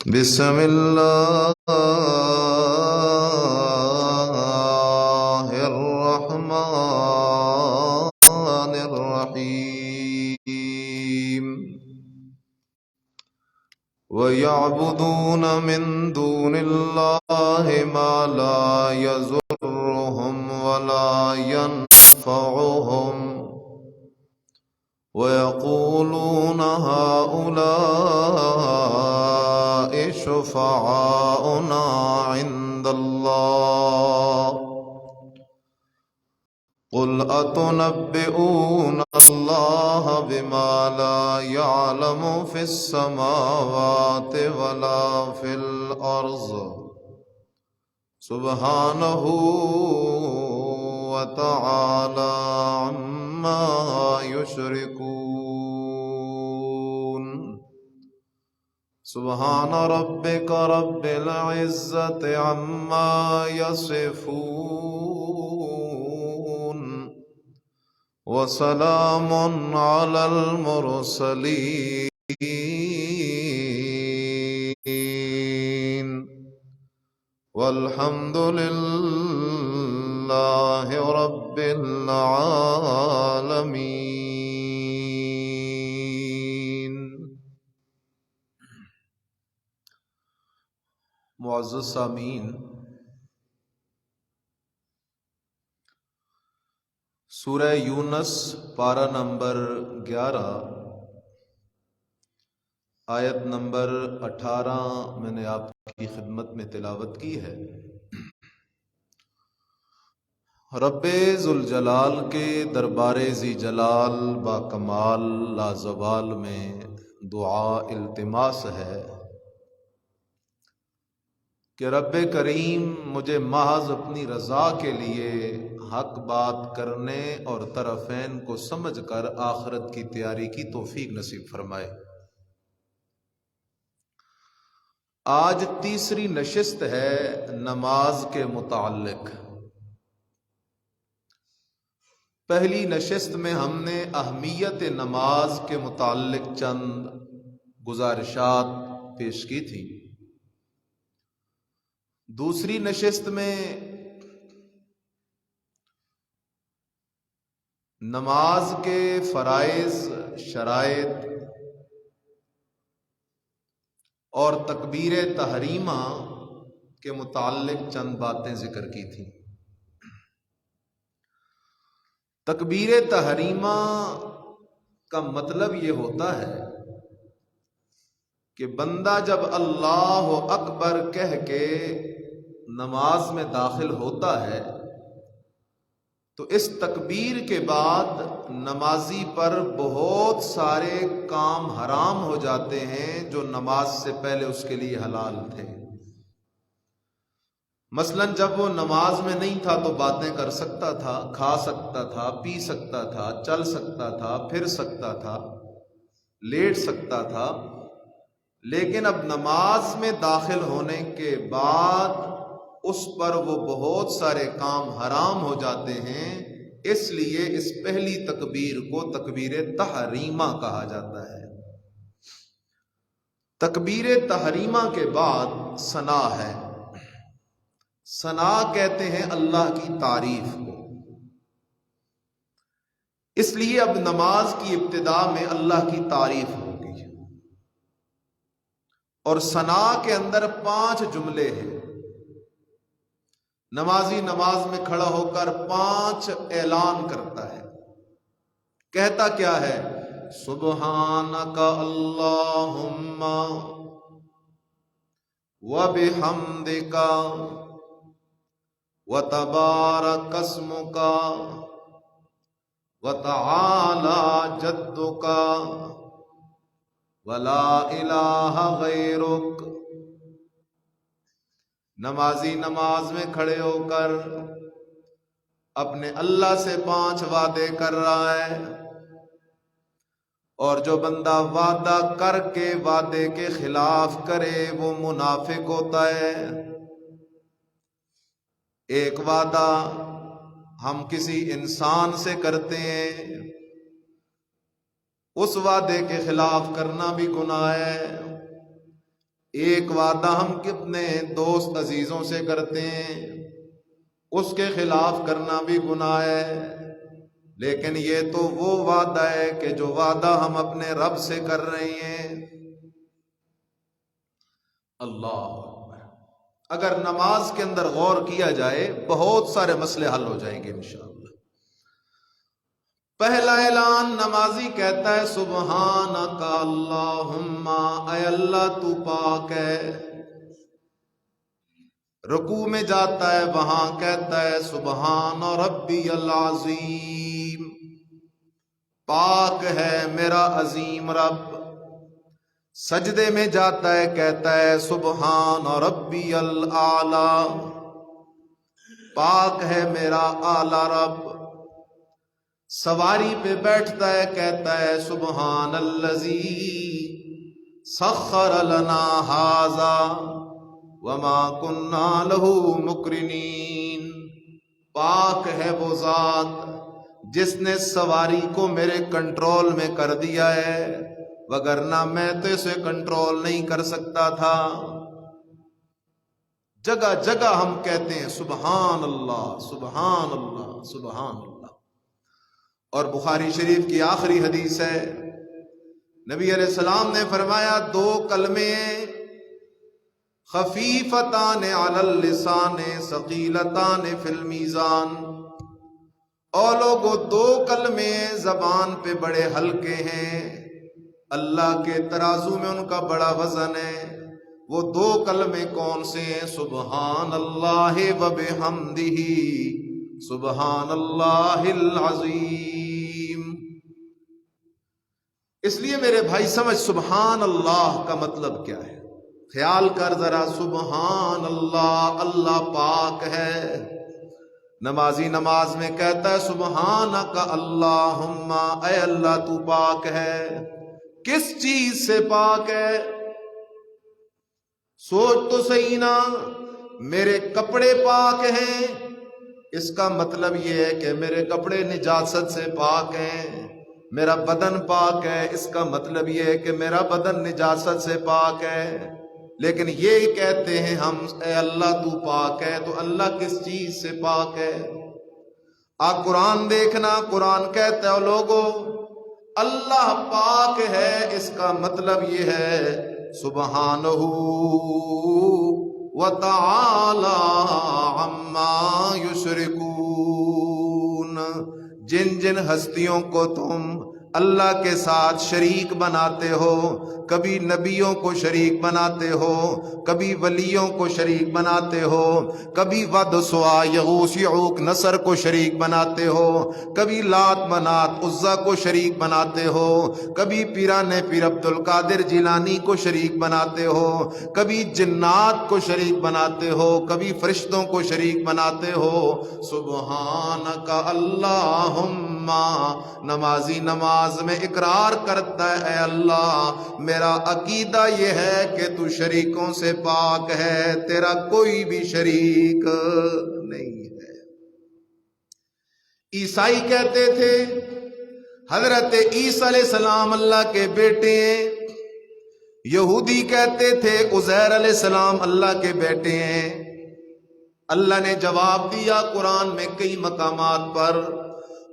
بسم الله الرحمن الرحيم ويعبدون من دون الله ما لا يضرهم ولا ينفعهم ويقولون هؤلاء شفعاؤنا عند الله قل أتنبئون الله بما لا يعلم في السماوات ولا في الأرض سبحانه وتعالى عما يشركون سبحان ربك رب العزة عما يصفون وسلام على المرسلين والحمد لله رب العالمين۔ معزز سامعین، سورہ یونس پارہ نمبر 11 آیت نمبر 18 میں نے آپ کی خدمت میں تلاوت کی ہے۔ رب ذوالجلال کے دربار ذی جلال با کمال لازوال میں دعا التماس ہے کہ رب کریم مجھے محض اپنی رضا کے لیے حق بات کرنے اور طرفین کو سمجھ کر آخرت کی تیاری کی توفیق نصیب فرمائے۔ آج تیسری نشست ہے نماز کے متعلق۔ پہلی نشست میں ہم نے اہمیت نماز کے متعلق چند گزارشات پیش کی تھی۔ دوسری نشست میں نماز کے فرائض، شرائط اور تکبیر تحریمہ کے متعلق چند باتیں ذکر کی تھیں۔ تکبیر تحریمہ کا مطلب یہ ہوتا ہے کہ بندہ جب اللہ اکبر کہہ کے نماز میں داخل ہوتا ہے تو اس تکبیر کے بعد نمازی پر بہت سارے کام حرام ہو جاتے ہیں جو نماز سے پہلے اس کے لیے حلال تھے۔ مثلا جب وہ نماز میں نہیں تھا تو باتیں کر سکتا تھا، کھا سکتا تھا، پی سکتا تھا، چل سکتا تھا، پھر سکتا تھا، لیٹ سکتا تھا، لیکن اب نماز میں داخل ہونے کے بعد اس پر وہ بہت سارے کام حرام ہو جاتے ہیں۔ اس لیے اس پہلی تکبیر کو تکبیر تحریمہ کہا جاتا ہے۔ تکبیر تحریمہ کے بعد ثنا ہے۔ ثنا کہتے ہیں اللہ کی تعریف کو۔ اس لیے اب نماز کی ابتدا میں اللہ کی تعریف ہوگی، اور ثنا کے اندر 5 جملے ہیں۔ نمازی نماز میں کھڑا ہو کر 5 اعلان کرتا ہے۔ کہتا کیا ہے؟ سبحانک اللہم وبحمدک وتبارک اسمک وتعالی جدک ولا الہ غیرک۔ نمازی نماز میں کھڑے ہو کر اپنے اللہ سے 5 وعدے کر رہا ہے، اور جو بندہ وعدہ کر کے وعدے کے خلاف کرے وہ منافق ہوتا ہے۔ ایک وعدہ ہم کسی انسان سے کرتے ہیں اس وعدے کے خلاف کرنا بھی گناہ ہے۔ ایک وعدہ ہم اپنے دوست عزیزوں سے کرتے ہیں، اس کے خلاف کرنا بھی گناہ ہے، لیکن یہ تو وہ وعدہ ہے کہ جو وعدہ ہم اپنے رب سے کر رہے ہیں۔ اللہ اکبر۔ اگر نماز کے اندر غور کیا جائے بہت سارے مسئلے حل ہو جائیں گے انشاءاللہ۔ پہلا اعلان نمازی کہتا ہے سبحانک اللہم، اے اللہ تو پاک ہے۔ رکوع میں جاتا ہے وہاں کہتا ہے سبحان ربی العظیم، پاک ہے میرا عظیم رب۔ سجدے میں جاتا ہے کہتا ہے سبحان ربی الاعلی، پاک ہے میرا اعلی رب۔ سواری پہ بیٹھتا ہے کہتا ہے سبحان الذی سخر لنا ھذا وما كنا له مقرنین، پاک ہے وہ ذات جس نے سواری کو میرے کنٹرول میں کر دیا ہے، وگرنہ میں تو اسے کنٹرول نہیں کر سکتا تھا۔ جگہ جگہ ہم کہتے ہیں سبحان اللہ سبحان اللہ سبحان اللہ۔ اور بخاری شریف کی آخری حدیث ہے، نبی علیہ السلام نے فرمایا دو کلمے خفیفتان علی اللسان ثقیلتان فی المیزان، اور لوگوں دو کلمے زبان پہ بڑے ہلکے ہیں، اللہ کے ترازو میں ان کا بڑا وزن ہے۔ وہ دو کلمے کون سے ہیں؟ سبحان اللہ و بحمدہ سبحان اللہ العظیم۔ اس لیے میرے بھائی سمجھ سبحان اللہ کا مطلب کیا ہے، خیال کر ذرا، سبحان اللہ، اللہ پاک ہے۔ نمازی نماز میں کہتا ہے سبحانک اللہم، اے اللہ تو پاک ہے۔ کس چیز سے پاک ہے؟ سوچ تو صحیح نا، میرے کپڑے پاک ہیں، اس کا مطلب یہ ہے کہ میرے کپڑے نجاست سے پاک ہیں۔ میرا بدن پاک ہے، اس کا مطلب یہ ہے کہ میرا بدن نجاست سے پاک ہے۔ لیکن یہ کہتے ہیں ہم اے اللہ تو پاک ہے، تو اللہ کس چیز سے پاک ہے؟ قرآن دیکھنا، قرآن کہتا ہے لوگوں اللہ پاک ہے، اس کا مطلب یہ ہے سبحانہ وتعالی عما یشرکون، جن جن ہستیوں کو تم اللہ کے ساتھ شریک بناتے ہو، کبھی نبیوں کو شریک بناتے ہو، کبھی ولیوں کو شریک بناتے ہو، کبھی ود سوا یغوث یعوق نصر کو شریک بناتے ہو، کبھی لات منات عزا کو شریک بناتے ہو، کبھی پیران پیر عبد القادر جیلانی کو شریک بناتے ہو، کبھی جنات کو شریک بناتے ہو، کبھی فرشتوں کو شریک بناتے ہو۔ سبحانک اللہم، نمازی نماز میں اقرار کرتا ہے اے اللہ میرا عقیدہ یہ ہے کہ تو شریکوں سے پاک ہے، تیرا کوئی بھی شریک نہیں ہے۔ عیسائی کہتے تھے حضرت عیسیٰ علیہ السلام اللہ کے بیٹے ہیں، یہودی کہتے تھے عزیر علیہ السلام اللہ کے بیٹے ہیں۔ اللہ نے جواب دیا قرآن میں کئی مقامات پر،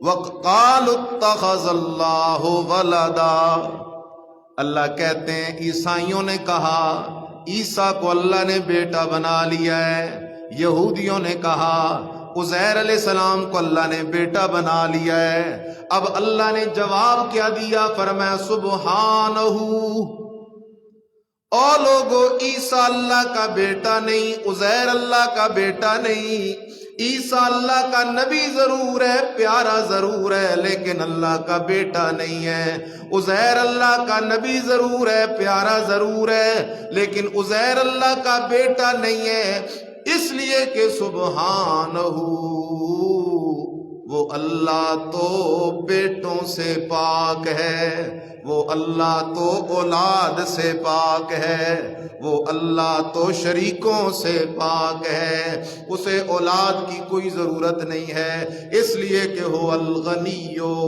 وَقَالُوا اتَّخَذَ اللَّهُ وَلَدًا، اللہ کہتے ہیں عیسائیوں نے کہا عیسیٰ کو اللہ نے بیٹا بنا لیا ہے، یہودیوں نے کہا عزیر علیہ السلام کو اللہ نے بیٹا بنا لیا ہے۔ اب اللہ نے جواب کیا دیا؟ فرمایا سبحانہ، او لوگو عیسیٰ اللہ کا بیٹا نہیں، عزیر اللہ کا بیٹا نہیں۔ عیسیٰ اللہ کا نبی ضرور ہے، پیارا ضرور ہے، لیکن اللہ کا بیٹا نہیں ہے۔ عزیر اللہ کا نبی ضرور ہے، پیارا ضرور ہے، لیکن عزیر اللہ کا بیٹا نہیں ہے، اس لیے کہ سبحانہ وہ اللہ تو بیٹوں سے پاک ہے، وہ اللہ تو اولاد سے پاک ہے، وہ اللہ تو شریکوں سے پاک ہے، اسے اولاد کی کوئی ضرورت نہیں ہے، اس لیے کہ وہ الغنی،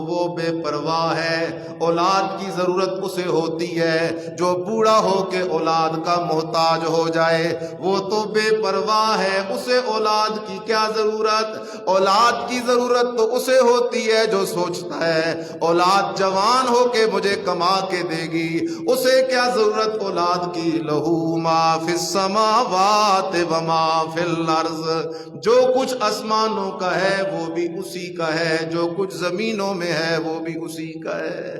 وہ بے پرواہ ہے۔ اولاد کی ضرورت اسے ہوتی ہے جو بوڑھا ہو کے اولاد کا محتاج ہو جائے، وہ تو بے پرواہ ہے، اسے اولاد کی کیا ضرورت؟ اولاد کی ضرورت تو اسے ہوتی ہے جو سوچتا ہے اولاد جوان ہو کے مجھے کما کے دے گی، اسے کیا ضرورت اولاد کی؟ لہو ما فی السماوات وما فی الارض، جو کچھ آسمانوں کا ہے وہ بھی اسی کا ہے، جو کچھ زمینوں میں ہے وہ بھی اسی کا ہے۔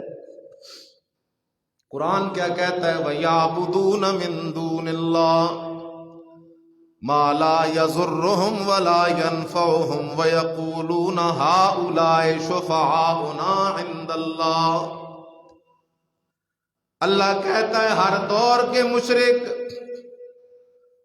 قرآن کیا کہتا ہے؟ وَيَعْبُدُونَ مِن دُونِ اللَّهِ مَا لَا يَضُرُّهُمْ وَلَا يَنفَعُهُمْ وَيَقُولُونَ هَؤُلَاءِ شُفَعَاؤُنَا عِندَ اللَّهِ۔ اللہ کہتا ہے ہر دور کے مشرک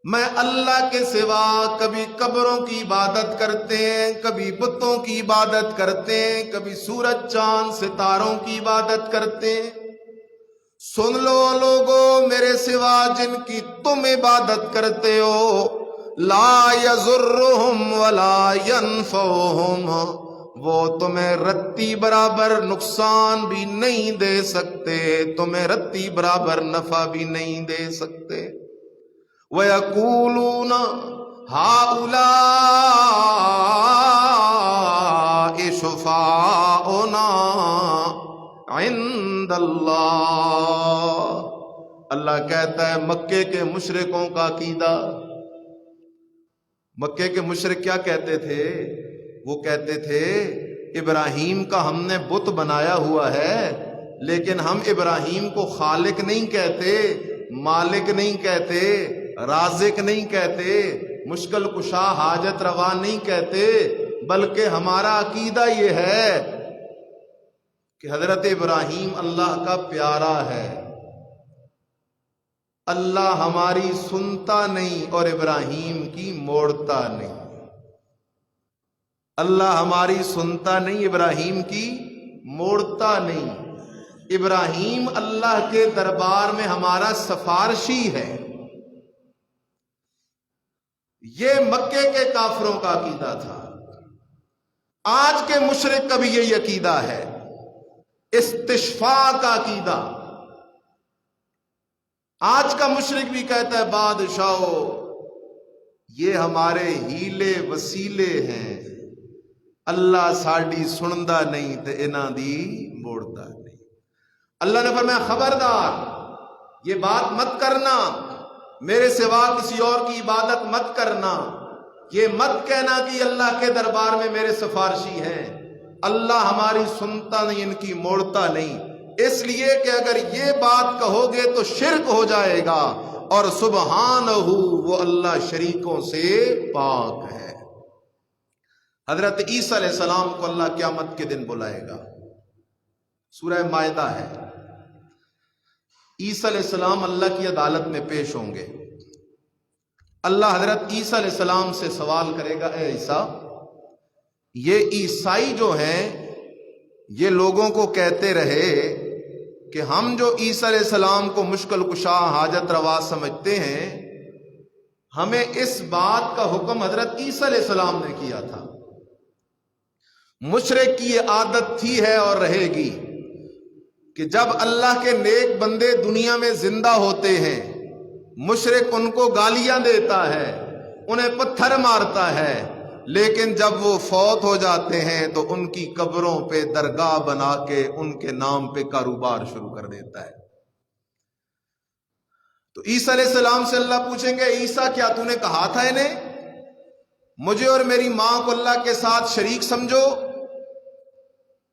میں اللہ کے سوا کبھی قبروں کی عبادت کرتے ہیں، کبھی بتوں کی عبادت کرتے ہیں، کبھی سورج چاند ستاروں کی عبادت کرتے ہیں۔ سن لو لوگو، میرے سوا جن کی تم عبادت کرتے ہو، لا یضرہم ولا ینفعہم، وہ تمہیں رتی برابر نقصان بھی نہیں دے سکتے، تمہیں رتی برابر نفع بھی نہیں دے سکتے۔ وَيَقُولُونَ هَؤُلَاءِ شُفَعَاؤُنَا عِندَ اللَّهِ۔ اللہ کہتا ہے مکے کے مشرکوں کا عقیدہ، مکے کے مشرک کیا کہتے تھے؟ وہ کہتے تھے ابراہیم کا ہم نے بت بنایا ہوا ہے، لیکن ہم ابراہیم کو خالق نہیں کہتے، مالک نہیں کہتے، رازق نہیں کہتے، مشکل کشا حاجت روا نہیں کہتے، بلکہ ہمارا عقیدہ یہ ہے کہ حضرت ابراہیم اللہ کا پیارا ہے، اللہ ہماری سنتا نہیں اور ابراہیم کی موڑتا نہیں، اللہ ہماری سنتا نہیں، ابراہیم کی موڑتا نہیں، ابراہیم اللہ کے دربار میں ہمارا سفارشی ہے۔ یہ مکے کے کافروں کا عقیدہ تھا۔ آج کے مشرک کا بھی یہی عقیدہ ہے، استشفاء کا عقیدہ۔ آج کا مشرک بھی کہتا ہے بادشاہو یہ ہمارے ہیلے وسیلے ہیں، اللہ ساڈی سندا نہیں تے انہاں دی موڑدا نہیں۔ اللہ نے فرمایا خبردار یہ بات مت کرنا، میرے سوا کسی اور کی عبادت مت کرنا، یہ مت کہنا کہ اللہ کے دربار میں میرے سفارشی ہیں، اللہ ہماری سنتا نہیں، ان کی موڑتا نہیں، اس لیے کہ اگر یہ بات کہو گے تو شرک ہو جائے گا، اور سبحانہ وہ اللہ شریکوں سے پاک ہے۔ حضرت عیسیٰ علیہ السلام کو اللہ قیامت کے دن بلائے گا، سورہ مائدہ ہے۔ عیسیٰ علیہ السلام اللہ کی عدالت میں پیش ہوں گے، اللہ حضرت عیسیٰ علیہ السلام سے سوال کرے گا، اے عیسیٰ یہ عیسائی جو ہیں یہ لوگوں کو کہتے رہے کہ ہم جو عیسیٰ علیہ السلام کو مشکل کشا حاجت روا سمجھتے ہیں، ہمیں اس بات کا حکم حضرت عیسیٰ علیہ السلام نے کیا تھا۔ مشرک کی یہ عادت تھی ہے اور رہے گی کہ جب اللہ کے نیک بندے دنیا میں زندہ ہوتے ہیں، مشرک ان کو گالیاں دیتا ہے، انہیں پتھر مارتا ہے، لیکن جب وہ فوت ہو جاتے ہیں تو ان کی قبروں پہ درگاہ بنا کے ان کے نام پہ کاروبار شروع کر دیتا ہے۔ تو عیسیٰ علیہ السلام سے اللہ پوچھیں گے عیسیٰ کیا تو نے کہا تھا انہیں مجھے اور میری ماں کو اللہ کے ساتھ شریک سمجھو؟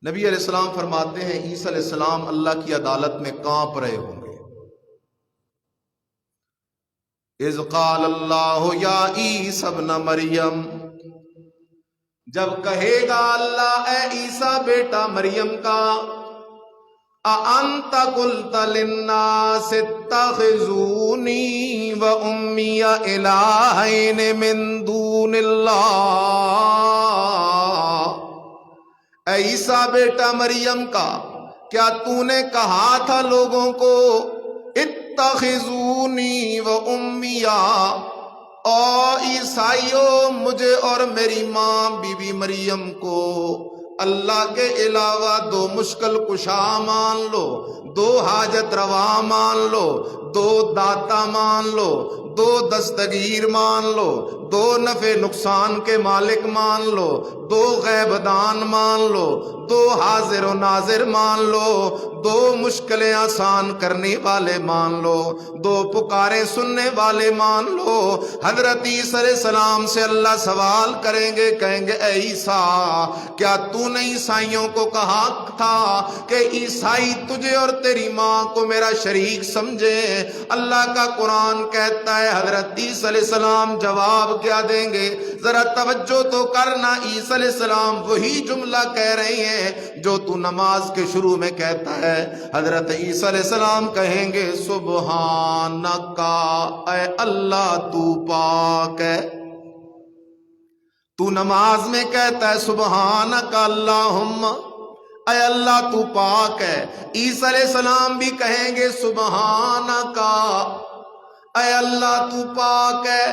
نبی علیہ السلام فرماتے ہیں عیسیٰ علیہ السلام اللہ کی عدالت میں کانپ رہے ہوں گے۔ اذ قال اللہ یا عیسیٰ ابن مریم، جب کہے گا اللہ اے عیسیٰ بیٹا مریم کا، اَأَنْتَ قُلْتَ لِلنَّاسِ اتَّخِذُونِي وَأُمِّيَ إِلَٰهَيْنِ مِن دُونِ اللَّهِ، اے عیسیٰ بیٹا مریم کا، کیا تو نے کہا تھا لوگوں کو اتخذونی و امیہ، او عیسائیوں مجھے اور میری ماں بی بی مریم کو اللہ کے علاوہ دو مشکل کشا مان لو، دو حاجت روا مان لو، دو داتا مان لو، دو دستگیر مان لو، دو نفع نقصان کے مالک مان لو، دو غیب دان مان لو، دو حاضر و ناظر مان لو، دو مشکلیں آسان کرنے والے مان لو، دو پکارے سننے والے مان لو۔ حضرت عیسیٰ علیہ السلام سے اللہ سوال کریں گے، کہیں گے اے عیسیٰ، کیا تو نے عیسائیوں کو کہا تھا کہ عیسائی تجھے اور تیری ماں کو میرا شریک سمجھے؟ اللہ کا قرآن کہتا ہے، حضرت عیسیٰ علیہ السلام جواب کیا دیں گے؟ ذرا توجہ تو کرنا، عیسیٰ علیہ السلام وہی جملہ کہہ رہے ہیں جو تو نماز کے شروع میں کہتا ہے۔ حضرت عیسیٰ علیہ السلام کہیں گے سبحانک، اے اللہ تو پاک ہے۔ تو نماز میں کہتا ہے سبحانک اللہم، اے اللہ تو پاک ہے۔ عیسیٰ علیہ السلام بھی کہیں گے سبحانک، اے اللہ تو پاک ہے۔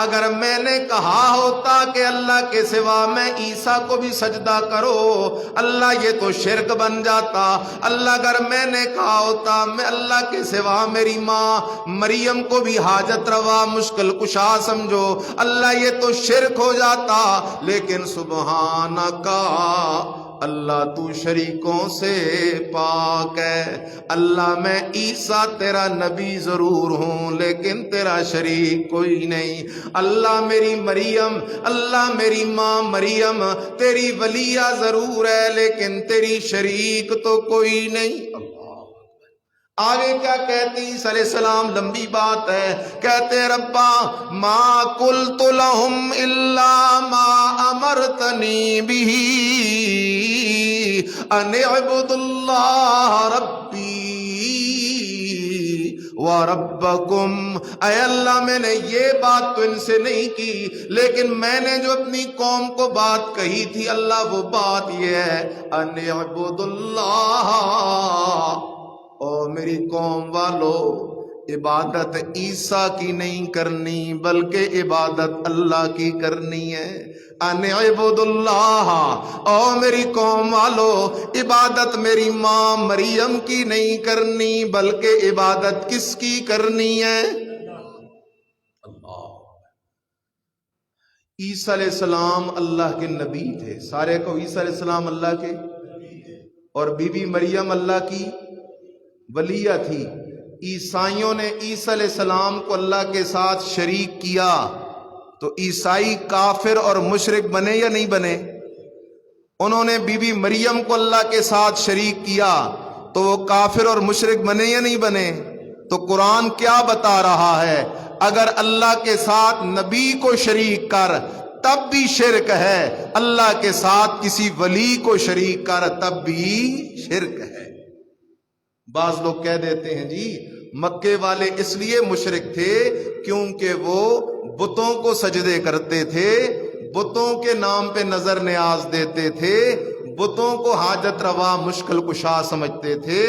اگر میں نے کہا ہوتا کہ اللہ کے سوا میں عیسیٰ کو بھی سجدہ کرو، اللہ یہ تو شرک بن جاتا۔ اللہ اگر میں نے کہا ہوتا میں اللہ کے سوا میری ماں مریم کو بھی حاجت روا مشکل کشا سمجھو، اللہ یہ تو شرک ہو جاتا۔ لیکن سبحانک، اللہ تو شریکوں سے پاک ہے۔ اللہ میں عیسیٰ تیرا نبی ضرور ہوں لیکن تیرا شریک کوئی نہیں۔ اللہ میری مریم، اللہ میری ماں مریم تیری ولیہ ضرور ہے لیکن تیری شریک تو کوئی نہیں۔ آگے کیا کہتے ہیں عیسیٰ علیہ السلام؟ لمبی بات ہے، کہتے ربا ما قلت لهم الا ما امرتنی به ان اعبدوا اللہ ربی وَرَبَّكُمْ۔ اے اللہ میں نے یہ بات تو ان سے نہیں کی، لیکن میں نے جو اپنی قوم کو بات کہی تھی اللہ وہ بات یہ ہے ان اعبدوا اللہ، او میری قوم والو عبادت عیسیٰ کی نہیں کرنی بلکہ عبادت اللہ کی کرنی ہے۔ ان اعبدوا اللہ، او میری قوم والو عبادت میری ماں مریم کی نہیں کرنی بلکہ عبادت کس کی کرنی ہے؟ اللہ۔ عیسیٰ علیہ السلام اللہ کے نبی تھے، سارے کو عیسیٰ علیہ السلام اللہ کے، اور بی بی مریم اللہ کی ولیہ تھی۔ عیسائیوں نے عیسیٰ علیہ السلام کو اللہ کے ساتھ شریک کیا تو عیسائی کافر اور مشرک بنے یا نہیں بنے؟ انہوں نے بی بی مریم کو اللہ کے ساتھ شریک کیا تو وہ کافر اور مشرک بنے یا نہیں بنے؟ تو قرآن کیا بتا رہا ہے؟ اگر اللہ کے ساتھ نبی کو شریک کر تب بھی شرک ہے، اللہ کے ساتھ کسی ولی کو شریک کر تب بھی شرک ہے۔ بعض لوگ کہہ دیتے ہیں جی مکے والے اس لیے مشرک تھے کیونکہ وہ بتوں کو سجدے کرتے تھے، بتوں کے نام پہ نظر نیاز دیتے تھے، بتوں کو حاجت روا مشکل کشا سمجھتے تھے۔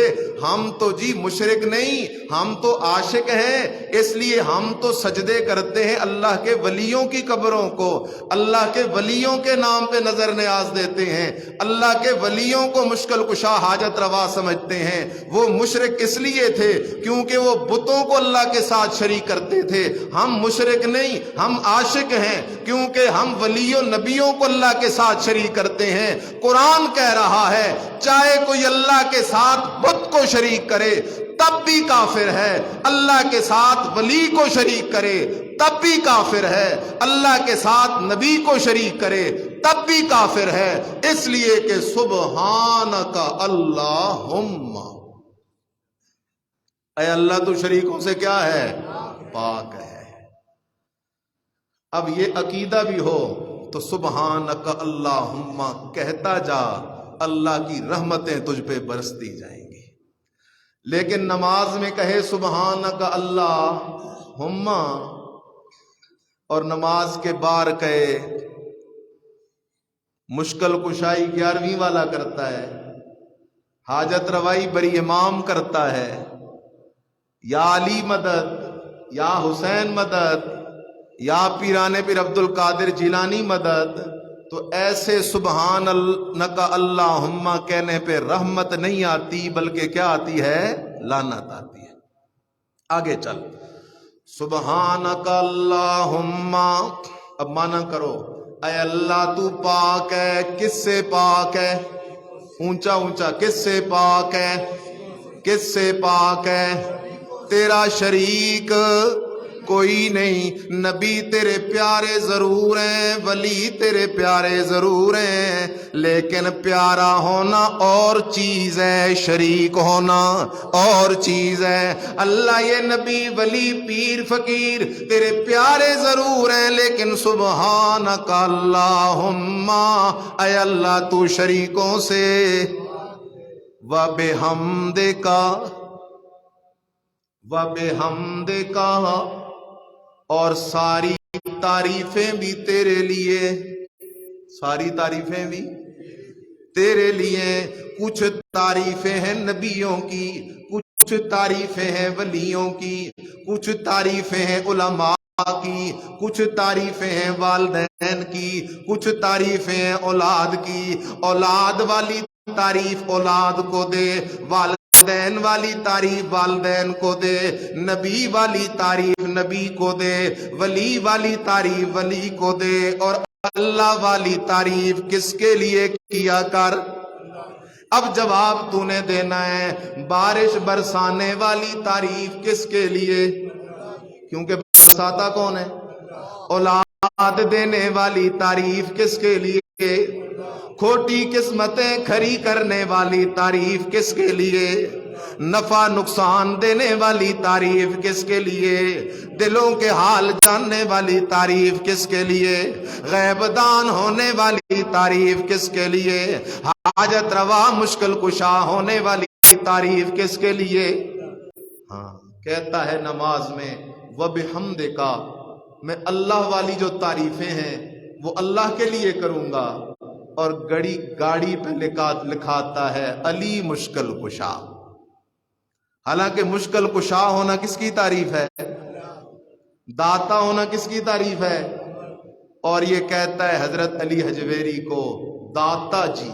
ہم تو جی مشرک نہیں، ہم تو عاشق ہیں، اس لیے ہم تو سجدے کرتے ہیں اللہ کے ولیوں کی قبروں کو، اللہ کے ولیوں کے نام پہ نظر نیاز دیتے ہیں، اللہ کے ولیوں کو مشکل کشا حاجت روا سمجھتے ہیں۔ وہ مشرک اس لیے تھے کیونکہ وہ بتوں کو اللہ کے ساتھ شریک کرتے تھے۔ ہم مشرک نہیں، ہم عاشق ہیں کیونکہ ہم ولیوں نبیوں کو اللہ کے ساتھ شریک کرتے ہیں۔ قرآن کہہ رہا ہے چاہے کوئی اللہ کے ساتھ بت کو شریک کرے تب بھی کافر ہے، اللہ کے ساتھ ولی کو شریک کرے تب بھی کافر ہے، اللہ کے ساتھ نبی کو شریک کرے تب بھی کافر ہے، اس لیے کہ سبحانک اللہم، اے اللہ تو شریکوں سے کیا ہے؟ پاک ہے۔ اب یہ عقیدہ بھی ہو تو سبحانک اللہم کہتا جا، اللہ کی رحمتیں تجھ پہ برستی جائیں گی۔ لیکن نماز میں کہے سبحانک اللہم اور نماز کے بار کہے مشکل کشائی 11ویں والا کرتا ہے، حاجت روائی بری امام کرتا ہے، یا علی مدد، یا حسین مدد، یا پیران پیر عبد القادر جیلانی مدد. تو ایسے سبحان کا اللہم کہنے پہ رحمت نہیں آتی، بلکہ کیا آتی ہے؟ لعنت آتی ہے. آگے چل، سبحانک اللہم، اب مانا کرو، اے اللہ تو پاک ہے. کس سے پاک ہے؟ اونچا اونچا، کس سے پاک ہے؟ کس سے پاک ہے؟ تیرا شریک کوئی نہیں. نبی تیرے پیارے ضرور ہیں، ولی تیرے پیارے ضرور ہیں، لیکن پیارا ہونا اور چیز ہے، شریک ہونا اور چیز ہے. اللہ یہ نبی ولی پیر فقیر تیرے پیارے ضرور ہیں، لیکن سبحانک اللہم، اے اللہ تو شریکوں سے، وبحمدک، وبحمدک، اور ساری تعریفیں بھی تیرے لیے، ساری تعریفیں بھی تیرے لیے. کچھ تعریفیں ہیں نبیوں کی، کچھ تعریفیں ہیں ولیوں کی، کچھ تعریفیں ہیں علماء کی، کچھ تعریفیں ہیں والدین کی، کچھ تعریفیں ہیں اولاد کی. اولاد والی تعریف اولاد کو دے، والدین والی تعریف والدین کو دے، نبی والی تعریف نبی کو دے، ولی والی تعریف ولی کو دے، اور اللہ والی تعریف کس کے لیے کیا کر. اب جواب تو نے دینا ہے، بارش برسانے والی تعریف کس کے لیے؟ کیونکہ برساتا کون ہے؟ اولاد دینے والی تعریف کس کے لیے؟ کھوٹی قسمتیں کھری کرنے والی تعریف کس کے لیے؟ نفع نقصان دینے والی تعریف کس کے لیے؟ دلوں کے حال جاننے والی تعریف کس کے لیے؟ غیب دان ہونے والی تعریف کس کے لیے؟ حاجت روا مشکل کشا ہونے والی تعریف کس کے لیے؟ ہاں، کہتا ہے نماز میں وبحمدک، میں اللہ والی جو تعریفیں ہیں وہ اللہ کے لیے کروں گا، اور گاڑی پہ لکھاتا ہے علی مشکل کشا. حالانکہ مشکل کشا ہونا کس کی تعریف ہے؟ داتا ہونا کس کی تعریف ہے؟ اور یہ کہتا ہے حضرت علی حجویری کو داتا جی.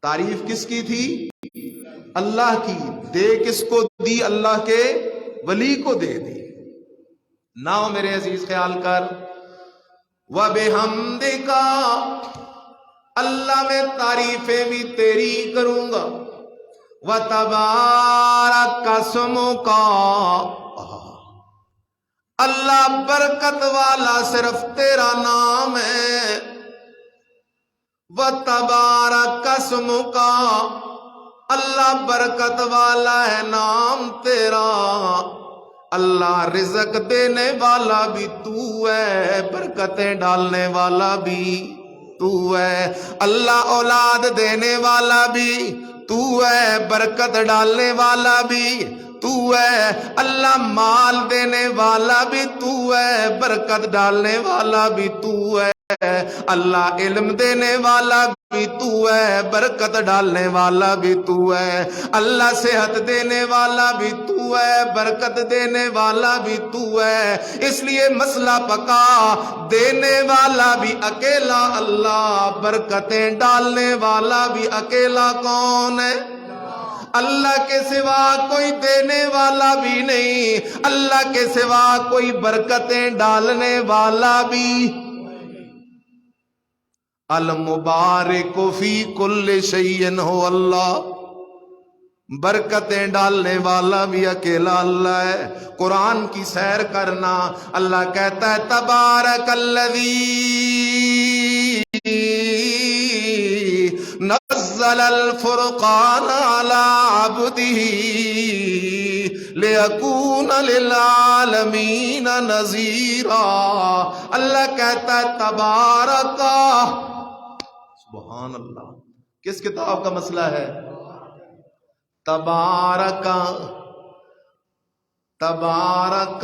تعریف کس کی تھی؟ اللہ کی. دے کس کو دی؟ اللہ کے ولی کو دے دی. نہ میرے عزیز خیال کر، وَبِحَمْدِكَ، اللہ میں تعریفیں بھی تیری کروں گا، وَتَبَارَكَ اسْمُكَ، اللہ برکت والا صرف تیرا نام ہے. وَتَبَارَكَ اسْمُكَ، اللہ برکت والا ہے نام تیرا. اللہ رزق دینے والا بھی تو ہے، برکتیں ڈالنے والا بھی تو ہے. اللہ اولاد دینے والا بھی تو ہے، برکت ڈالنے والا بھی تو ہے. اللہ مال دینے والا بھی تو ہے، برکت ڈالنے والا بھی تو ہے. اللہ علم دینے والا بھی تو ہے، برکت ڈالنے والا بھی تو ہے. اللہ صحت دینے والا بھی تو ہے، برکت دینے والا بھی تو ہے. اس لیے مسئلہ پکا، دینے والا بھی اکیلا اللہ، برکتیں ڈالنے والا بھی اکیلا کون ہے؟ اللہ کے سوا کوئی دینے والا بھی نہیں، اللہ کے سوا کوئی برکتیں ڈالنے والا بھی. المبارک فی کل شیء ہو اللہ، برکتیں ڈالنے والا بھی اکیلا اللہ ہے. قرآن کی سیر کرنا، اللہ کہتا ہے تبارک الذی نزل الفرقان علی عبدہ لیکون للعالمین نذیرا. اللہ کہتا ہے تبارک، سبحان اللہ. کس کتاب کا مسئلہ ہے؟ تبارک، تبارک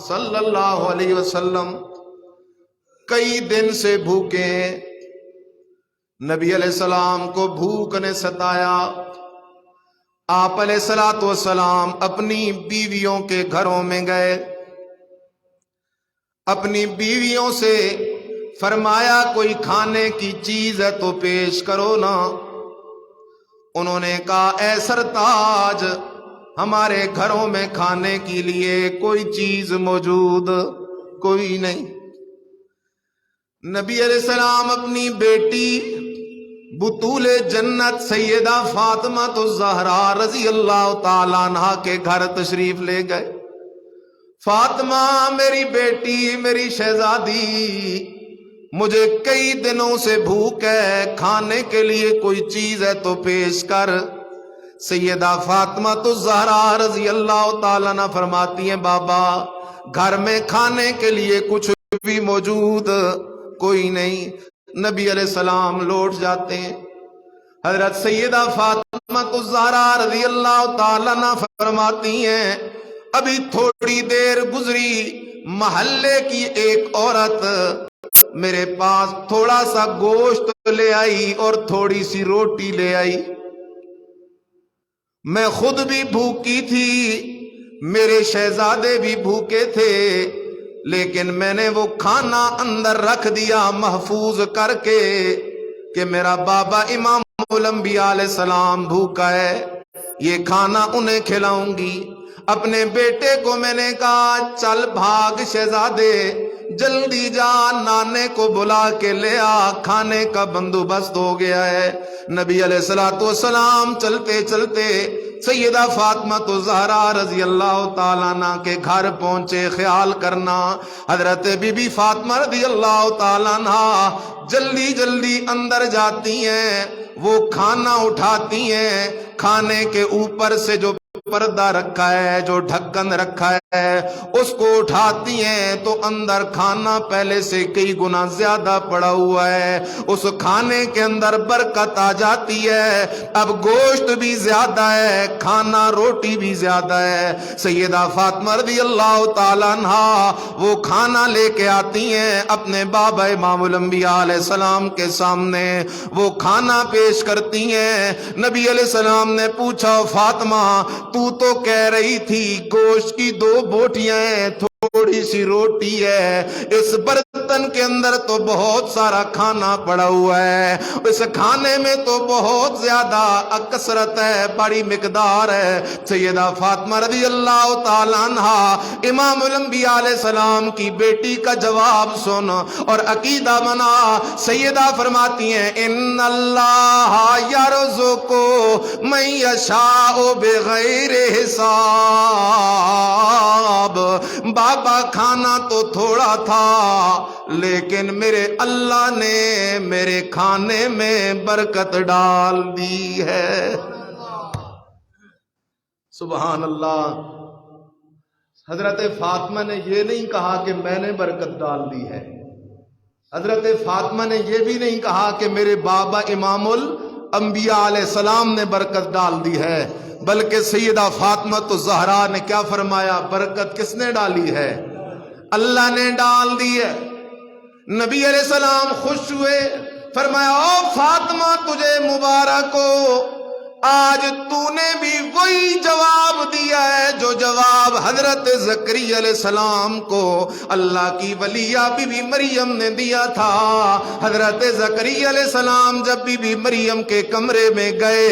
صلی اللہ علیہ وسلم کئی دن سے بھوکے ہیں. نبی علیہ السلام کو بھوک نے ستایا. آپ علیہ الصلوۃ والسلام اپنی بیویوں کے گھروں میں گئے. اپنی بیویوں سے فرمایا کوئی کھانے کی چیز ہے تو پیش کرو نا. انہوں نے کہا اے سرتاج ہمارے گھروں میں کھانے کے لیے کوئی چیز موجود کوئی نہیں. نبی علیہ السلام اپنی بیٹی بطول جنت سیدہ فاطمہ الزہرا رضی اللہ تعالیٰ عنہا کے گھر تشریف لے گئے. فاطمہ میری بیٹی میری شہزادی مجھے کئی دنوں سے بھوک ہے, کھانے کے لیے کوئی چیز ہے تو پیش کر. سیدہ فاطمہ الزہرا رضی اللہ تعالیٰ عنہ فرماتی ہیں بابا گھر میں کھانے کے لیے کچھ بھی موجود کوئی نہیں. نبی علیہ السلام لوٹ جاتے ہیں. حضرت سیدہ فاطمہ الزہرا رضی اللہ تعالیٰ عنہ فرماتی ہیں ابھی تھوڑی دیر گزری محلے کی ایک عورت میرے پاس تھوڑا سا گوشت لے آئی اور تھوڑی سی روٹی لے آئی. میں خود بھی بھوکی تھی, میرے شہزادے بھی بھوکے تھے, لیکن میں نے وہ کھانا اندر رکھ دیا محفوظ کر کے کہ میرا بابا امام الانبیاء علیہ السلام بھوکا ہے, یہ کھانا انہیں کھلاؤں گی. اپنے بیٹے کو میں نے کہا چل بھاگ شہزادے جلدی جا نانے کو بلا کے لے آ, کھانے کا بندوبست ہو گیا ہے. نبی علیہ الصلوۃ والسلام چلتے چلتے سیدہ فاطمہ الزہرا رضی اللہ تعالیٰ عنہ کے گھر پہنچے. خیال کرنا حضرت بی بی فاطمہ رضی اللہ تعالیٰ عنہ جلدی جلدی اندر جاتی ہیں, وہ کھانا اٹھاتی ہیں, کھانے کے اوپر سے جو پردہ رکھا ہے جو ڈھکن رکھا ہے اس کو اٹھاتی ہیں تو اندر کھانا پہلے سے کئی گنا زیادہ پڑا ہوا ہے. اس کھانے کے اندر برکت آ جاتی ہے. اب گوشت بھی زیادہ ہے, کھانا روٹی بھی زیادہ ہے. سیدہ فاطمہ رضی اللہ تعالیٰ عنہا وہ کھانا لے کے آتی ہیں اپنے بابا امام الانبیاء علیہ السلام کے سامنے, وہ کھانا پیش کرتی ہیں. نبی علیہ السلام نے پوچھا فاطمہ تو کہہ رہی تھی گوشت کی 2 بوٹیاں ہیں تھوڑی سی روٹی ہے, اس برتن کے اندر تو بہت سارا کھانا پڑا ہوا ہے, اس کھانے میں تو بہت زیادہ کثرت ہے, بڑی مقدار ہے. سیدہ فاطمہ رضی اللہ تعالیٰ عنہا امام الانبیاء علیہ السلام کی بیٹی کا جواب سن اور عقیدہ بنا. سیدہ فرماتی ہیں ان اللہ یرزق من یشاء بغیر حساب. بابا کھانا تو تھوڑا تھا لیکن میرے اللہ نے میرے کھانے میں برکت ڈال دی ہے. سبحان اللہ. حضرت فاطمہ نے یہ نہیں کہا کہ میں نے برکت ڈال دی ہے, حضرت فاطمہ نے یہ بھی نہیں کہا کہ میرے بابا امام الانبیاء علیہ السلام نے برکت ڈال دی ہے, بلکہ سیدہ فاطمہ الزہرا نے کیا فرمایا برکت کس نے ڈالی ہے؟ اللہ نے ڈال دی ہے. نبی علیہ السلام خوش ہوئے, فرمایا او فاطمہ تجھے مبارک ہو, آج تو نے بھی وہی جواب دیا ہے جو جواب حضرت زکریا علیہ السلام کو اللہ کی ولیہ بی بی مریم نے دیا تھا. حضرت زکریا علیہ السلام جب بی بی مریم کے کمرے میں گئے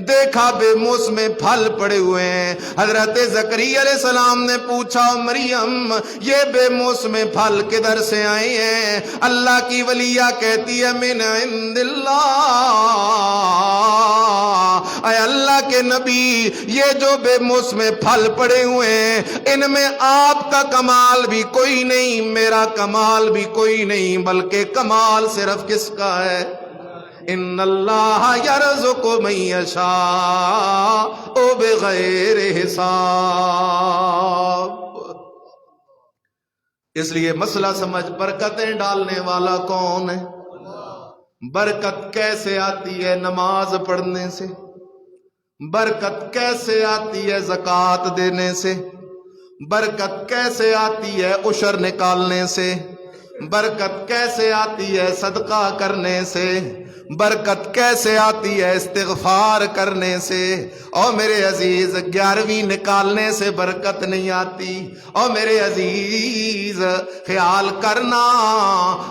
دیکھا بے موسم پھل پڑے ہوئے ہیں. حضرت زکریا علیہ السلام نے پوچھا مریم یہ بے موسم پھل کدھر سے آئے ہیں؟ اللہ کی ولیہ کہتی ہے من عند اللہ. اے اللہ کے نبی یہ جو بے موسم پھل پڑے ہوئے ہیں ان میں آپ کا کمال بھی کوئی نہیں, میرا کمال بھی کوئی نہیں, بلکہ کمال صرف کس کا ہے؟ ان اللہ یرزق من یشاء بغیر حساب. اس لیے مسئلہ سمجھ برکتیں ڈالنے والا کون ہے؟ برکت کیسے آتی ہے؟ نماز پڑھنے سے. برکت کیسے آتی ہے؟ زکوٰۃ دینے سے. برکت کیسے آتی ہے عشر نکالنے سے، برکت کیسے آتی ہے صدقہ کرنے سے، برکت کیسے آتی ہے استغفار کرنے سے۔ اور میرے عزیز 11ویں نکالنے سے برکت نہیں آتی۔ اور میرے عزیز خیال کرنا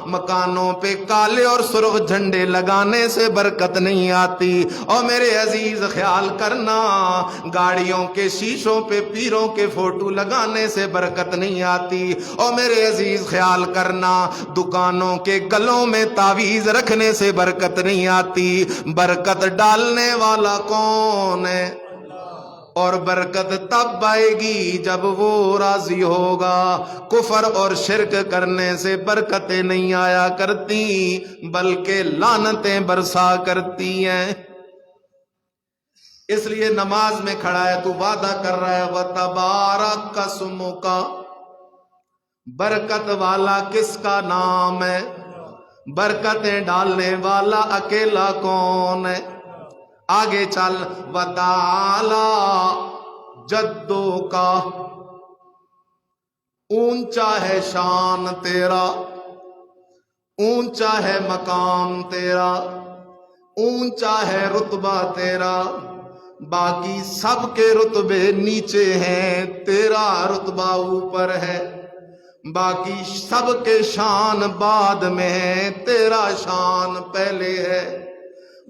مکانوں پہ کالے اور سرخ جھنڈے لگانے سے برکت نہیں آتی۔ اور میرے عزیز خیال کرنا گاڑیوں کے شیشوں پہ پیروں کے فوٹو لگانے سے برکت نہیں آتی۔ اور میرے عزیز خیال کرنا دکانوں کے گلوں میں تعویذ رکھنے سے برکت نہیں آتی۔ برکت ڈالنے والا کون ہے؟ اور برکت تب آئے گی جب وہ راضی ہوگا۔ کفر اور شرک کرنے سے برکتیں نہیں آیا کرتی بلکہ لعنتیں برسا کرتی ہیں۔ اس لیے نماز میں کھڑا ہے تو وعدہ کر رہا ہے وَتَبَارَكَ اسْمُكَ، برکت والا کس کا نام ہے؟ برکتیں ڈالنے والا اکیلا کون ہے؟ آگے چل وَتَعَالَى جَدُّكَ، اونچا ہے شان تیرا، اونچا ہے مقام تیرا، اونچا ہے رتبہ تیرا، باقی سب کے رتبے نیچے ہیں، تیرا رتبہ اوپر ہے، باقی سب کے شان بعد میں ہے، تیرا شان پہلے ہے،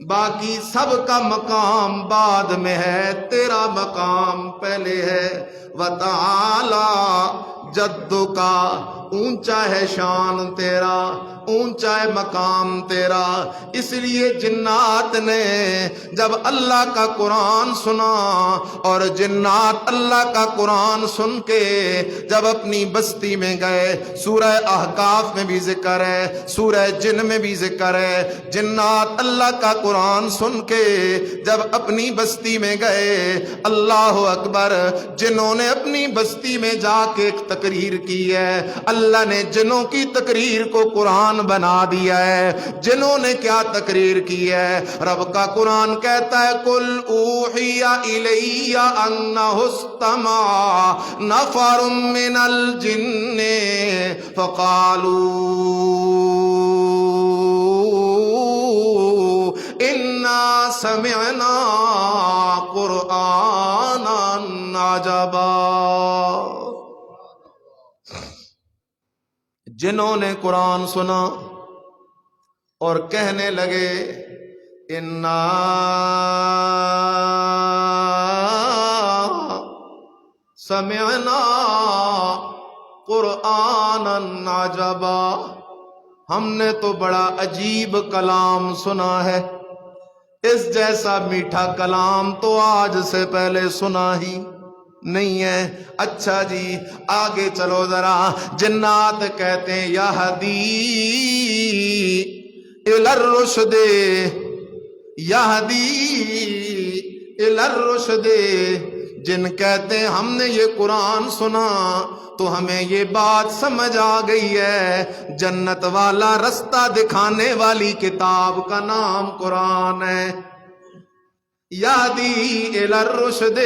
باقی سب کا مقام بعد میں ہے، تیرا مقام پہلے ہے۔ وَتَعَالَى جَدُّكَ، اونچا ہے شان تیرا، اونچا ہے مقام تیرا۔ اس لیے جنات نے جب اللہ کا قرآن سنا اور جنات اللہ کا قرآن سن کے جب اپنی بستی میں گئے، سورہ احقاف میں بھی ذکر ہے، سورہ جن میں بھی ذکر ہے، جنات اللہ کا قرآن سن کے جب اپنی بستی میں گئے، اللہ اکبر، جنہوں نے اپنی بستی میں جا کے ایک تقریر کی ہے، اللہ نے جنوں کی تقریر کو قرآن بنا دیا ہے۔ جنہوں نے کیا تقریر کی ہے؟ رب کا قرآن کہتا ہے قُلْ أُوحِيَ إِلَيَّ أَنَّهُ اسْتَمَعَ نَفَرٌ مِّنَ الْجِنِّ فَقَالُوا إِنَّا سَمِعْنَا قُرْآنًا عَجَبًا۔ جنہوں نے قرآن سنا اور کہنے لگے انا سمعنا قرآنا عجبا، ہم نے تو بڑا عجیب کلام سنا ہے، اس جیسا میٹھا کلام تو آج سے پہلے سنا ہی نہیں ہے۔ اچھا جی آگے چلو ذرا، جنات کہتے ہیں یہدی الی الرشد، یہدی الی الرشد، جن کہتے ہیں ہم نے یہ قرآن سنا تو ہمیں یہ بات سمجھ آ گئی ہے، جنت والا رستہ دکھانے والی کتاب کا نام قرآن ہے۔ یہدی الی الرشد،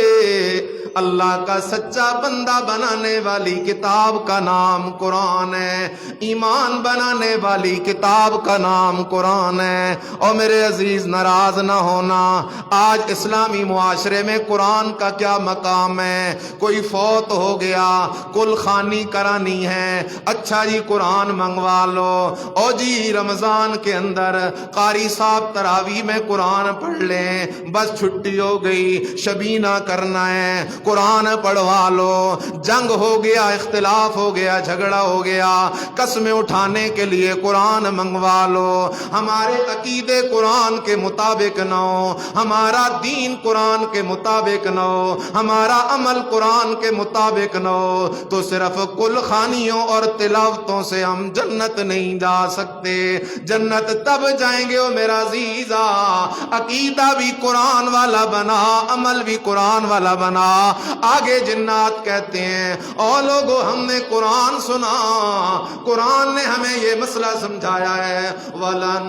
اللہ کا سچا بندہ بنانے والی کتاب کا نام قرآن ہے، ایمان بنانے والی کتاب کا نام قرآن ہے۔ اور میرے عزیز ناراض نہ ہونا، آج اسلامی معاشرے میں قرآن کا کیا مقام ہے؟ کوئی فوت ہو گیا، کل خوانی کرانی ہے، اچھا جی قرآن منگوا لو، اور جی رمضان کے اندر قاری صاحب تراویح میں قرآن پڑھ لیں، بس چھٹی ہو گئی، شبینہ کرنا ہے، قرآن پڑھوا لو۔ جنگ ہو گیا، اختلاف ہو گیا، جھگڑا ہو گیا، قسمیں اٹھانے کے لیے قرآن منگوا لو۔ ہمارے عقیدے قرآن کے مطابق نہ ہو، ہمارا دین قرآن کے مطابق نہ ہو، ہمارا عمل قرآن کے مطابق نہ ہو، تو صرف کل خوانیوں اور تلاوتوں سے ہم جنت نہیں جا سکتے۔ جنت تب جائیں گے او میرا عزیزا، عقیدہ بھی قرآن والا بنا، عمل بھی قرآن والا بنا۔ آگے جنات کہتے ہیں او لوگو ہم نے قرآن سنا، قرآن نے ہمیں یہ مسئلہ سمجھایا ہے، وَلَن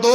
2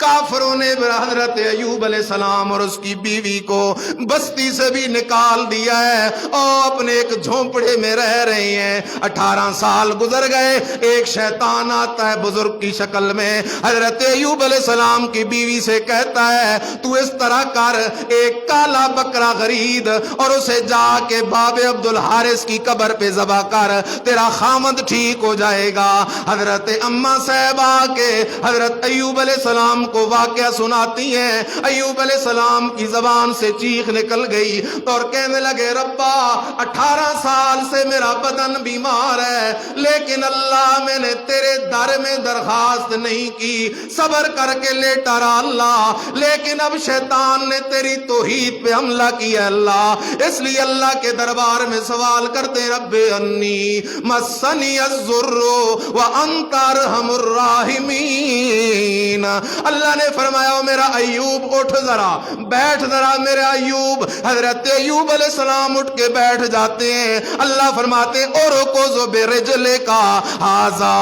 کافروں نے حضرت ایوب علیہ السلام اور اس کی بیوی کو بستی سے بھی نکال دیا ہے اور اپنے ایک جھونپڑے میں رہ رہے ہیں۔ 18 سال گزر گئے، ایک شیطان آتا ہے بزرگ کی شکل میں، حضرت ایوب علیہ السلام کی بیوی سے کہتا ہے تو اس طرح کر، ایک کالا بکرا خرید اور اسے جا کے باب عبد الحارث کی قبر پہ ذبح کر، تیرا خامد ٹھیک ہو جائے گا۔ حضرت اما صاحبہ کے حضرت ایوب علیہ السلام کو واقعہ سناتی ہیں۔ ایوب علیہ السلام کی زبان سے چیخ نکل گئی اور کہنے لگے ربا 18 سال سے میرا بدن بیمار ہے، لیکن اللہ میں نے تیرے در میں درخواست نہیں کی، صبر کر کے لیٹا رہا اللہ، لیکن اب شیطان نے تیری توحید پہ حملہ کیا اللہ، اس لیے اللہ کے دربار میں سوال کرتے رب انی مسنی الضر وانت ارحم الراحمین۔ اللہ نے فرمایا میرا ایوب اٹھ ذرا، بیٹھ ذرا میرے ایوب۔ حضرت ایوب علیہ السلام اٹھ کے بیٹھ جاتے ہیں۔ اللہ فرماتے اورکض برجلک ھذا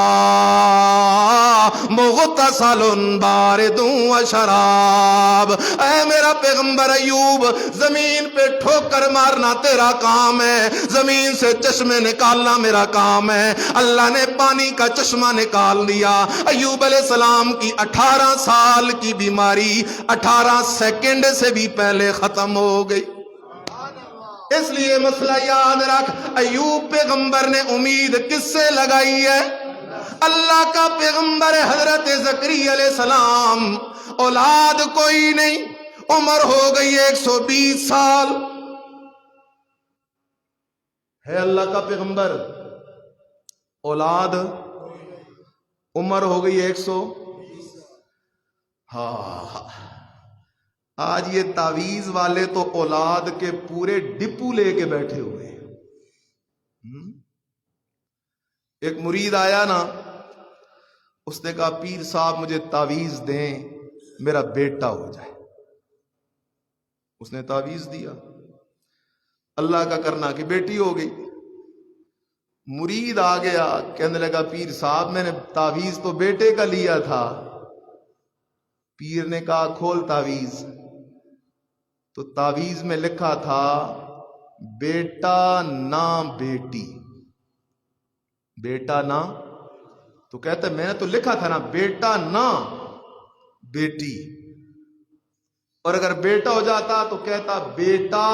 مغتسل بارد وشراب۔ اے میرا پیغمبر ایوب، زمین پہ ٹھوکر مارنا تیرا کام ہے، زمین سے چشمے نکالنا میرا کام ہے۔ اللہ نے پانی کا چشمہ نکال دیا۔ ایوب علیہ السلام کی 18 سال کی بیماری 18 سیکنڈ سے بھی پہلے ختم ہو گئی۔ اس لیے مسئلہ یاد رکھ، ایوب پیغمبر نے امید کس سے لگائی ہے؟ اللہ کا پیغمبر حضرت زکریا علیہ السلام، اولاد کوئی نہیں، عمر ہو گئی 120 سال ہے اللہ کا پیغمبر، اولاد عمر ہو گئی 100۔ ہاں آج یہ تعویذ والے تو اولاد کے پورے ڈپو لے کے بیٹھے ہوئے ہیں۔ ایک مرید آیا نا، اس نے کہا پیر صاحب مجھے تعویذ دیں میرا بیٹا ہو جائے۔ اس نے تعویذ دیا، اللہ کا کرنا کہ بیٹی ہو گئی۔ مرید آ گیا، کہنے لگا پیر صاحب میں نے تعویذ تو بیٹے کا لیا تھا۔ پیر نے کہا کھول تعویذ، تو تعویذ میں لکھا تھا بیٹا نہ بیٹی، بیٹا نہ، تو کہتا ہے میں نے تو لکھا تھا نا بیٹا نہ بیٹی، اور اگر بیٹا ہو جاتا تو کہتا بیٹا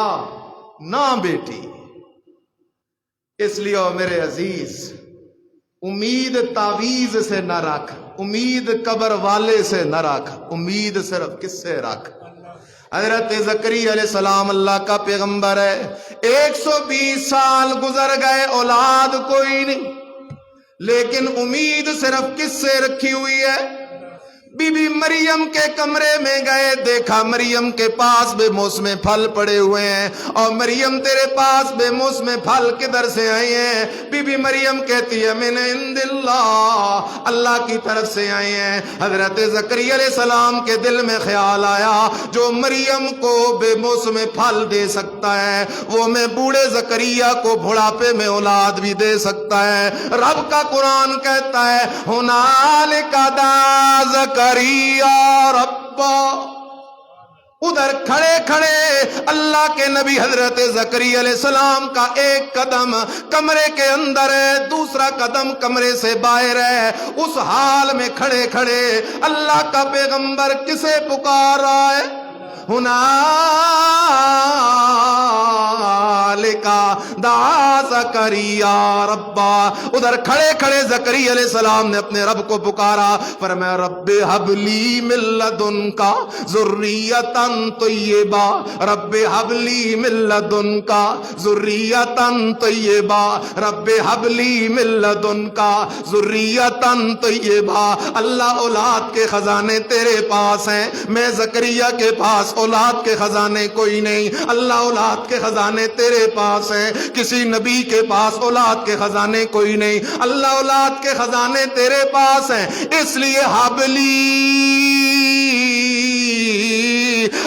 نہ بیٹی۔ اس لیے میرے عزیز امید تعویذ سے نہ رکھ، امید قبر والے سے نہ رکھ، امید صرف کس سے رکھ؟ حضرت زکریا علیہ السلام اللہ کا پیغمبر ہے، 120 سال گزر گئے، اولاد کوئی نہیں، لیکن امید صرف کس سے رکھی ہوئی ہے؟ بی بی مریم کے کمرے میں گئے، دیکھا مریم کے پاس بے موسم پھل پڑے ہوئے ہیں، اور مریم تیرے پاس بے موسم پھل کدھر سے آئے ہیں؟ بی بی مریم کہتی ہے من عند اللہ، اللہ کی طرف سے آئے ہیں۔ حضرت زکریا علیہ السلام کے دل میں خیال آیا جو مریم کو بے موسم پھل دے سکتا ہے وہ میں بوڑھے زکریا کو بڑھاپے میں اولاد بھی دے سکتا ہے۔ رب کا قرآن کہتا ہے ہنالک دعا زکریا ربا، ادھر کھڑے کھڑے اللہ کے نبی حضرت زکریا علیہ السلام کا ایک قدم کمرے کے اندر ہے، دوسرا قدم کمرے سے باہر ہے، اس حال میں کھڑے کھڑے اللہ کا پیغمبر کسے پکار رہا ہے؟ دعا زکریا ربا، ادھر کھڑے کھڑے زکریا علیہ السلام نے اپنے رب کو پکارا، فرمایا رب ہب لی من لدنک ذریۃ طیبہ، رب ہب لی من لدنک ذریۃ طیبہ، رب ہب لی من لدنک ذریۃ طیبہ۔ اللہ اولاد کے خزانے تیرے پاس ہیں، میں زکریا کے پاس اولاد کے خزانے کوئی نہیں، اللہ اولاد کے خزانے تیرے پاس ہیں، کسی نبی کے پاس اولاد کے خزانے کوئی نہیں، اللہ اولاد کے خزانے تیرے پاس ہیں، اس لیے حبلی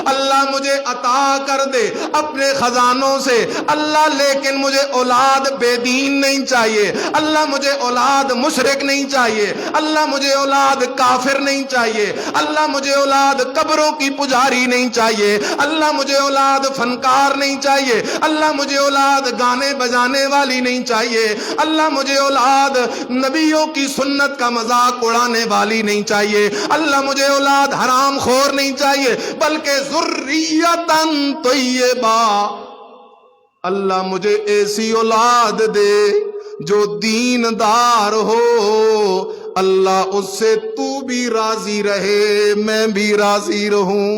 اللہ مجھے عطا کر دے اپنے خزانوں سے اللہ، لیکن مجھے اولاد بے دین نہیں چاہیے اللہ، مجھے اولاد مشرک نہیں چاہیے اللہ، مجھے اولاد کافر نہیں چاہیے اللہ، مجھے اولاد قبروں کی پجاری نہیں چاہیے اللہ، مجھے اولاد فنکار نہیں چاہیے اللہ، مجھے اولاد گانے بجانے والی نہیں چاہیے اللہ، مجھے اولاد نبیوں کی سنت کا مذاق اڑانے والی نہیں چاہیے اللہ، مجھے اولاد حرام خور نہیں چاہیے بلکہ ذریۃً طیبہ، اللہ مجھے ایسی اولاد دے جو دیندار ہو اللہ، اس سے تو بھی راضی رہے میں بھی راضی رہوں،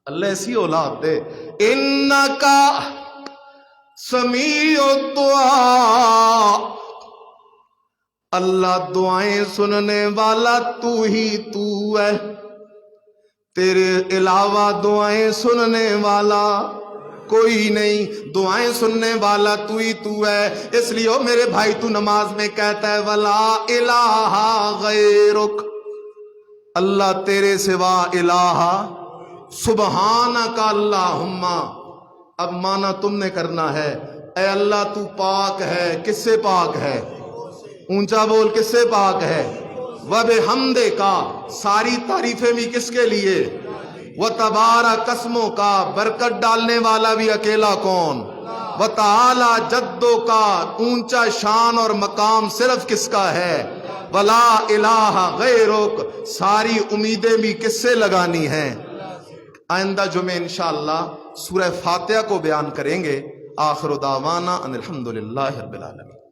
اللہ ایسی اولاد دے۔ انکا سمیع الدعاء، اللہ دعائیں سننے والا تو ہی تو ہے، تیرے علاوہ دعائیں سننے والا کوئی نہیں، دعائیں سننے والا تو ہی تو ہے، اس لیے او میرے بھائی تو نماز میں کہتا ہے وَلَا إِلَٰهَ غَيْرُكَ، اللہ تیرے سوا الہ، سبحانک اللہم، اب مانا تم نے کرنا ہے، اے اللہ تو پاک ہے، کس سے پاک ہے؟ اونچا بول، کس سے پاک ہے؟ وَبِحَمْدِكَ، ساری تعریفیں بھی کس کے لیے؟ وَتَبَارَكَ اسْمُكَ، برکت ڈالنے والا بھی اکیلا کون؟ وَتَعَالَى جَدُّكَ، اونچا شان اور مقام صرف کس کا ہے؟ وَلَا إِلَٰهَ غَيْرُكَ، ساری امیدیں بھی کس سے لگانی ہیں؟ آئندہ جمعہ انشاءاللہ سورہ فاتحہ کو بیان کریں گے۔ آخر دعوانا ان الحمدللہ رب العالمین۔